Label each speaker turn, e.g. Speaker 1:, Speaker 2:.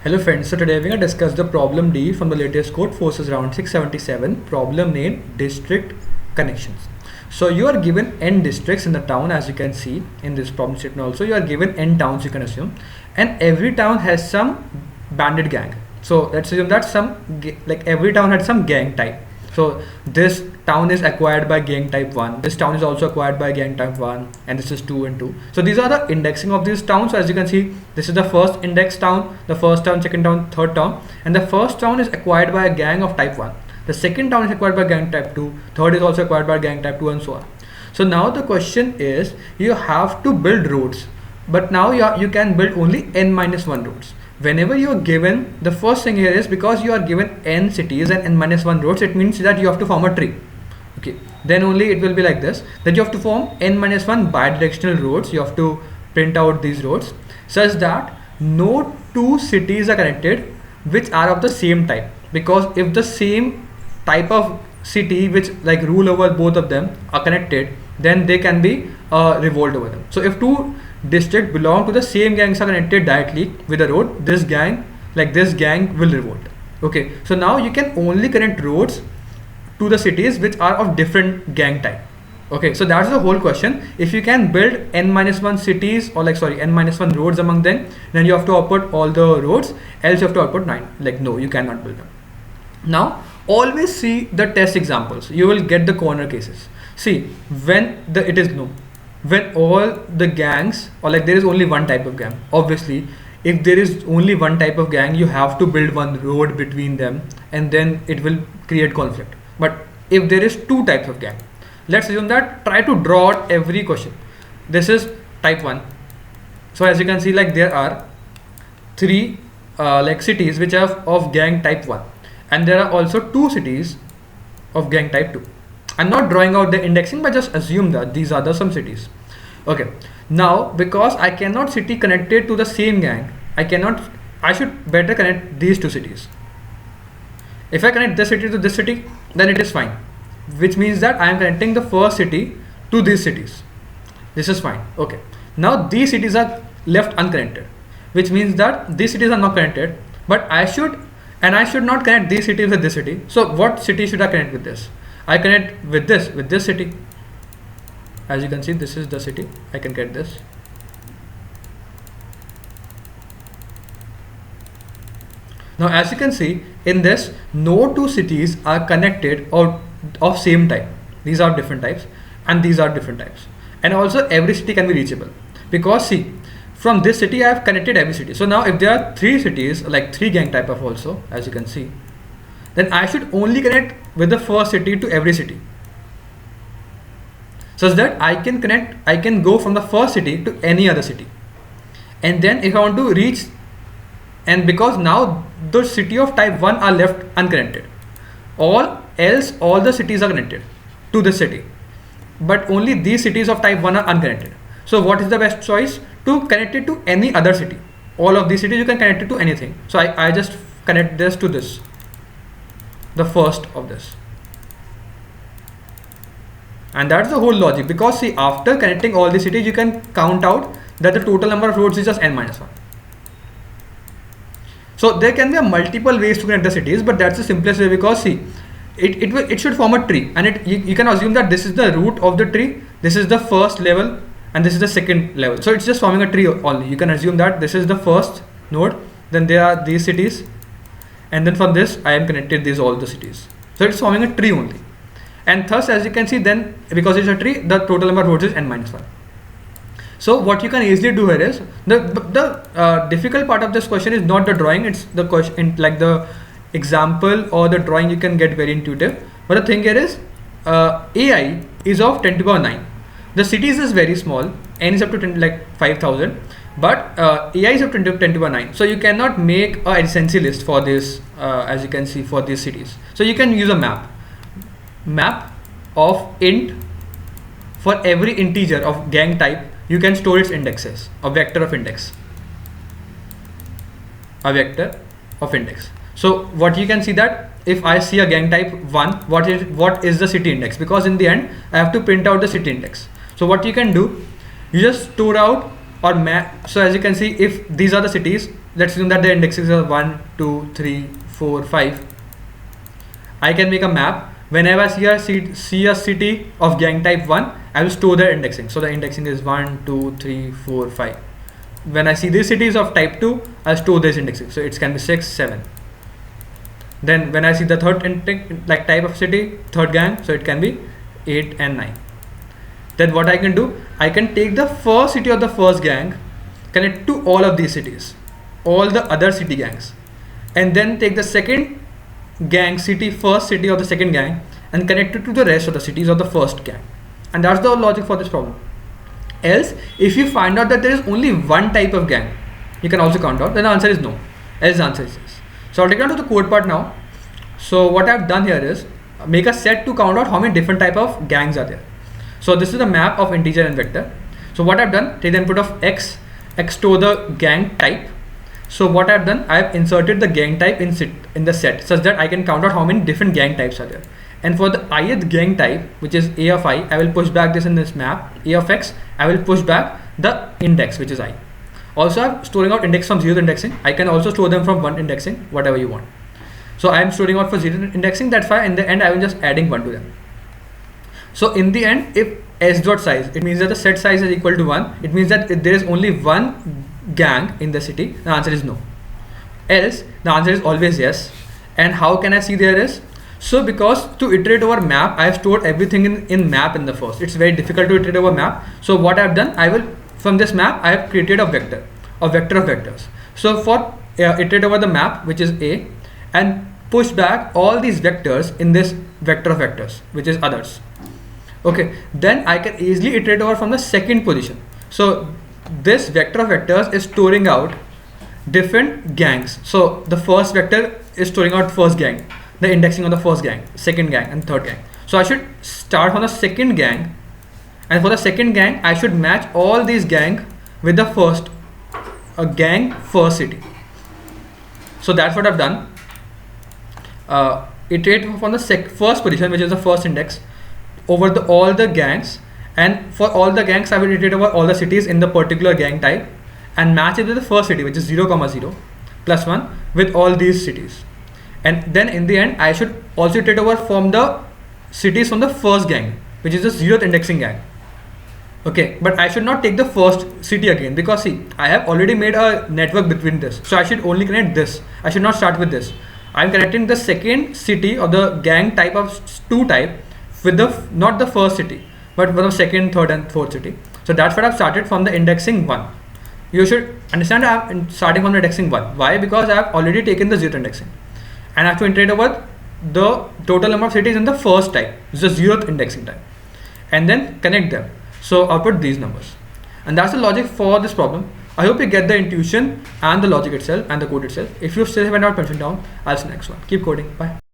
Speaker 1: Hello friends, so today we're going to discuss the problem D from the latest Codeforces round 677, problem named District Connections. So you are given n districts in the town, as you can see in this problem statement also. You are given n towns, you can assume, and every town has some bandit gang. So let's assume that every town had some gang type. So this town is acquired by gang type 1, this town is also acquired by gang type 1, and this is 2 and 2. So these are the indexing of these towns. So as you can see, this is the first index town, the first town, second town, third town, and the first town is acquired by a gang of type 1. The second town is acquired by gang type 2, third is also acquired by gang type 2, and so on. So now the question is, you have to build roads, but now you can build only n-1 roads. Whenever you are given, the first thing here is, because you are given n cities and n-1 roads, it means that you have to form a tree. Okay, then only it will be like this, that you have to form n-1 bidirectional roads. You have to print out these roads such that no two cities are connected which are of the same type, because if the same type of city which like rule over both of them are connected, then they can be revolt over them. So if two districts belong to the same gangs are connected directly with a road, this gang will revolt. Okay, so now you can only connect roads to the cities which are of different gang type. Okay, so that's the whole question. If you can build n-1 cities, or n-1 roads among them, then you have to output all the roads, else you have to output 9. No, you cannot build them. Now always see the test examples, you will get the corner cases. See, when it is no, when all the gangs, or there is only one type of gang, obviously if there is only one type of gang, you have to build one road between them, and then it will create conflict. But if there is two types of gang, let's assume that, try to draw out every question. This is type 1. So as you can see, there are three cities which are of gang type 1, and there are also two cities of gang type 2. I'm not drawing out the indexing, but just assume that these are some cities. Okay, now because I cannot city connected to the same gang, I should better connect these two cities. If I connect this city to this city, then it is fine, which means that I am connecting the first city to these cities. This is fine. Okay, now these cities are left unconnected, which means that these cities are not connected, but I should not connect these cities with this city. So what city should I connect with this? I connect with this city. As you can see, this is the city. I can get this. Now as you can see, in this, no two cities are connected or of same type. These are different types, and these are different types. And also every city can be reachable, because see, from this city I have connected every city. So now if there are three cities, like three gang type of also, as you can see, then I should only connect with the first city to every city, such that I can go from the first city to any other city. And then if I want to reach, and because now the city of type 1 are left unconnected, all the cities are connected to this city, but only these cities of type 1 are unconnected. So what is the best choice? To connect it to any other city. All of these cities you can connect it to anything. So I just connect this to this, the first of this, and that's the whole logic. Because see, after connecting all the cities, you can count out that the total number of roads is just n-1. So there can be a multiple ways to connect the cities, but that's the simplest way, because see, it should form a tree, and you can assume that this is the root of the tree, this is the first level, and this is the second level. So it's just forming a tree only. You can assume that this is the first node, then there are these cities, and then from this I am connected all the cities. So it's forming a tree only, and thus as you can see, then because it's a tree, the total number of roads is n-1. So what you can easily do here is, the difficult part of this question is not the drawing, it's the question, the example or the drawing you can get very intuitive. But the thing here is, AI is of 10 to the power 9. The cities is very small, n is up to 10, 5,000, but AI is up to 10 to the power 9. So you cannot make a adjacency list for this, as you can see, for these cities. So you can use a map of int for every integer of gang type. You can store its indexes, a vector of index. So what you can see, that if I see a gang type 1, what is the city index? Because in the end I have to print out the city index. So what you can do, you just store out or map. So as you can see, if these are the cities, let's assume that the indexes are 1, 2, 3, 4, 5. I can make a map. Whenever I see a city of gang type 1, I will store their indexing. So the indexing is 1, 2, 3, 4, 5. When I see these cities of type 2, I'll store this indexing. So it can be 6, 7. Then when I see the third like type of city, third gang, so it can be 8 and 9. Then what I can do, I can take the first city of the first gang, connect to all of these cities, all the other city gangs, and then take the second gang city, first city of the second gang, and connect it to the rest of the cities of the first gang. And that's the logic for this problem. Else, if you find out that there is only one type of gang, you can also count out, then the answer is no. Else the answer is yes. So I'll take down to the code part now. So what I've done here is make a set to count out how many different type of gangs are there. So this is the map of integer and vector. So what I've done, take the input of x store the gang type. So what I've done, I've inserted the gang type in the set such that I can count out how many different gang types are there. And for the ith gang type, which is a of I will push back this in this map, a of x, I will push back the index, which is I. Also, I'm storing out index from 0th indexing. I can also store them from 1 indexing, whatever you want. So I am storing out for 0th indexing, that's why in the end I will just adding 1 to them. So in the end, if s dot size, it means that the set size is equal to 1. It means that if there is only one gang in the city, the answer is no. Else, the answer is always yes. And how can I see there is? So because to iterate over map, I have stored everything in map in the first. It's very difficult to iterate over map. So what I've done, from this map, I have created a vector of vectors. So for iterate over the map, which is A, and push back all these vectors in this vector of vectors, which is others. Okay, then I can easily iterate over from the second position. So this vector of vectors is storing out different gangs. So the first vector is storing out first gang, the indexing on the first gang, second gang, and third gang. So I should start from the second gang, and for the second gang I should match all these gang with the first gang first city. So that's what I've done. Iterate from the first position, which is the first index, over all the gangs, and for all the gangs I will iterate over all the cities in the particular gang type and match it with the first city, which is 0, 0 plus 1 with all these cities. And then in the end I should also iterate over from the cities from the first gang, which is the 0th indexing gang. Okay, but I should not take the first city again, because see, I have already made a network between this, so I should only connect this. I should not start with this. I am connecting the second city of the gang type of 2 type with not the first city, but with the second, third, and fourth city. So that's what I've started from the indexing 1. You should understand I'm starting from the indexing 1. Why? Because I have already taken the 0th indexing, and I have to iterate over the total number of cities in the first type, which is the 0th indexing type, and then connect them. So output these numbers, and that's the logic for this problem. I hope you get the intuition and the logic itself and the code itself. If you still haven't mentioned down, I'll see you next one. Keep coding. Bye.